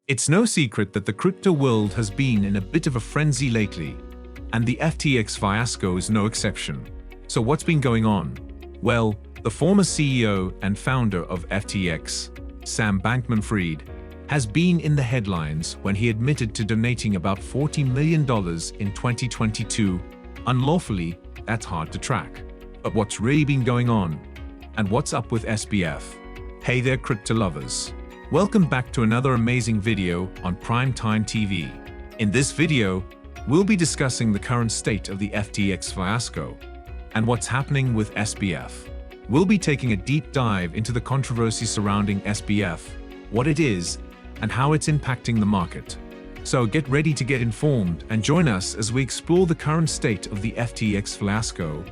It's no secret that the crypto world has been in a bit of a frenzy lately, and the FTX fiasco is no exception. So what's been going on? Well, the former CEO and founder of FTX, Sam Bankman-Fried, has been in the headlines when he admitted to donating about $40 million in 2022. Unlawfully, that's hard to track. But what's really been going on? And what's up with SBF? Hey there, crypto lovers. Welcome back to another amazing video on Primetime TV. In this video, we'll be discussing the current state of the FTX fiasco and what's happening with SBF. We'll be taking a deep dive into the controversy surrounding SBF, what it is, and how it's impacting the market. So get ready to get informed and join us as we explore the current state of the FTX fiasco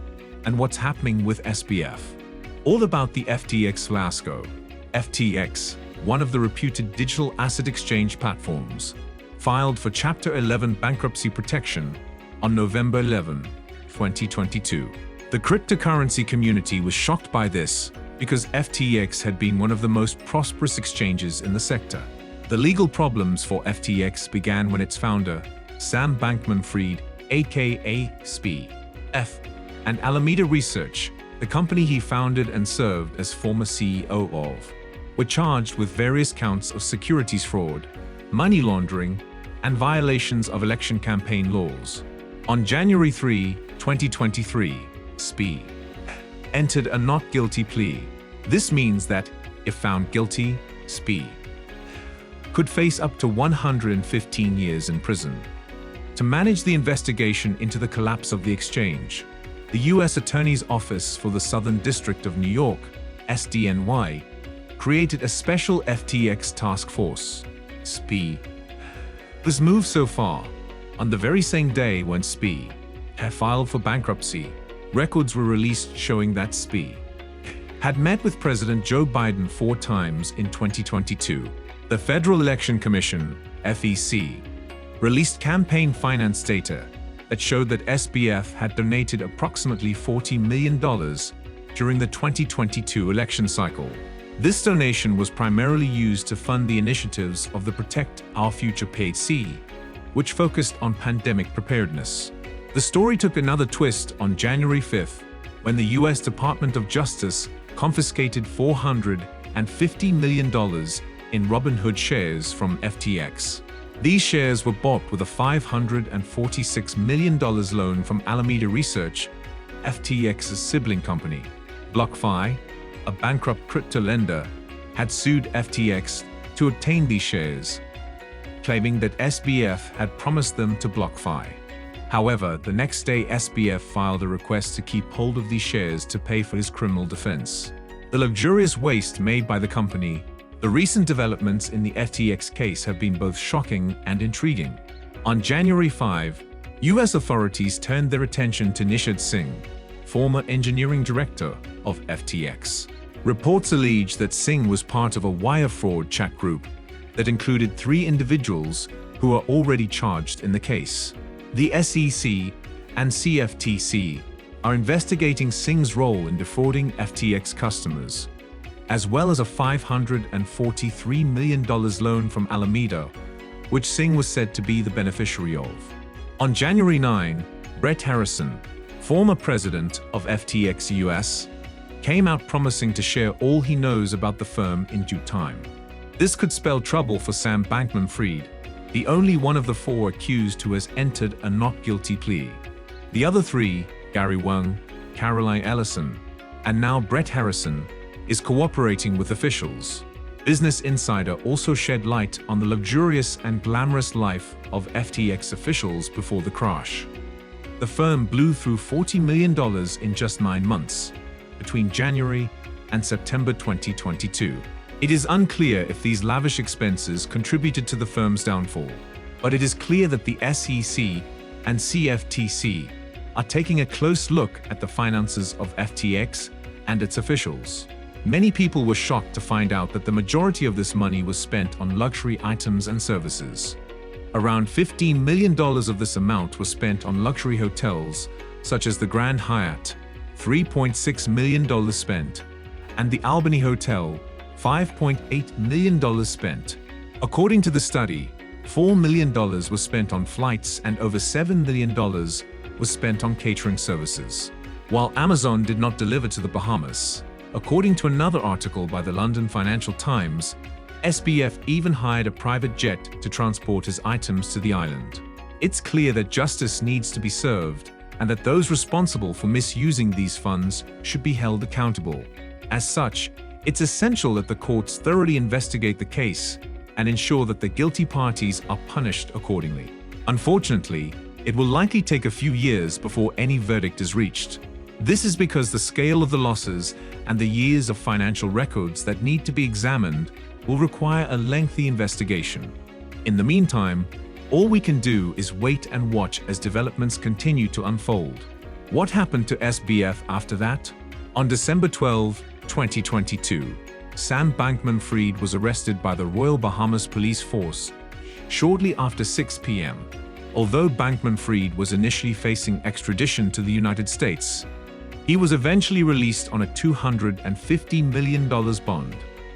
and what's happening with SBF. All about the FTX fiasco. FTX, one of the reputed digital asset exchange platforms, filed for Chapter 11 bankruptcy protection on November 11, 2022. The cryptocurrency community was shocked by this because FTX had been one of the most prosperous exchanges in the sector. The legal problems for FTX began when its founder, Sam Bankman-Fried, aka SBF, and Alameda Research, the company he founded and served as former CEO of, were charged with various counts of securities fraud, money laundering, and violations of election campaign laws. On January 3, 2023, SBF entered a not guilty plea. This means that, if found guilty, SBF could face up to 115 years in prison. To manage the investigation into the collapse of the exchange, the U.S. Attorney's Office for the Southern District of New York, SDNY, created a special FTX task force. SBF was moved so far. On the very same day when SBF had filed for bankruptcy, records were released showing that SBF had met with President Joe Biden 4 times in 2022. The Federal Election Commission, FEC, released campaign finance data that showed that SBF had donated approximately $40 million during the 2022 election cycle. This donation was primarily used to fund the initiatives of the Protect Our Future PAC, which focused on pandemic preparedness. The story took another twist on January 5th, when the U.S. Department of Justice confiscated $450 million in Robinhood shares from FTX. These shares were bought with a $546 million loan from Alameda Research, FTX's sibling company. BlockFi, a bankrupt crypto lender, had sued FTX to obtain these shares, claiming that SBF had promised them to BlockFi. However, the next day SBF filed a request to keep hold of these shares to pay for his criminal defense. The luxurious waste made by the company. The recent developments in the FTX case have been both shocking and intriguing. On January 5, U.S. authorities turned their attention to Nishad Singh, former engineering director of FTX. Reports allege that Singh was part of a wire fraud chat group that included 3 individuals who are already charged in the case. The SEC and CFTC are investigating Singh's role in defrauding FTX customers, as well as a $543 million loan from Alameda, which Singh was said to be the beneficiary of. On January 9, Brett Harrison, former president of FTX US, came out promising to share all he knows about the firm in due time. This could spell trouble for Sam Bankman-Fried, the only one of the 4 accused who has entered a not guilty plea. The other 3, Gary Wang, Caroline Ellison, and now Brett Harrison, is cooperating with officials. Business Insider also shed light on the luxurious and glamorous life of FTX officials before the crash. The firm blew through $40 million in just 9 months, between January and September 2022. It is unclear if these lavish expenses contributed to the firm's downfall, but it is clear that the SEC and CFTC are taking a close look at the finances of FTX and its officials. Many people were shocked to find out that the majority of this money was spent on luxury items and services. Around $15 million of this amount was spent on luxury hotels, such as the Grand Hyatt, $3.6 million spent, and the Albany Hotel, $5.8 million spent. According to the study, $4 million was spent on flights and over $7 million was spent on catering services. While Amazon did not deliver to the Bahamas, according to another article by the London Financial Times, SBF even hired a private jet to transport his items to the island. It's clear that justice needs to be served and that those responsible for misusing these funds should be held accountable. As such, it's essential that the courts thoroughly investigate the case and ensure that the guilty parties are punished accordingly. Unfortunately, it will likely take a few years before any verdict is reached. This is because the scale of the losses and the years of financial records that need to be examined will require a lengthy investigation. In the meantime, all we can do is wait and watch as developments continue to unfold. What happened to SBF after that? On December 12, 2022, Sam Bankman-Fried was arrested by the Royal Bahamas Police Force shortly after 6 p.m. Although Bankman-Fried was initially facing extradition to the United States, he was eventually released on a $250 million bond.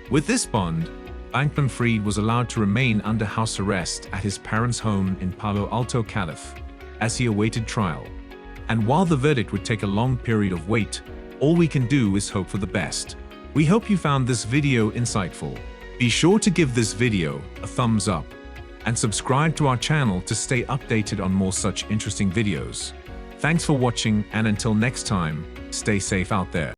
With this bond, Bankman-Fried was allowed to remain under house arrest at his parents' home in Palo Alto, California, as he awaited trial. And while the verdict would take a long period of wait, all we can do is hope for the best. We hope you found this video insightful. Be sure to give this video a thumbs up and subscribe to our channel to stay updated on more such interesting videos. Thanks for watching, and until next time, stay safe out there.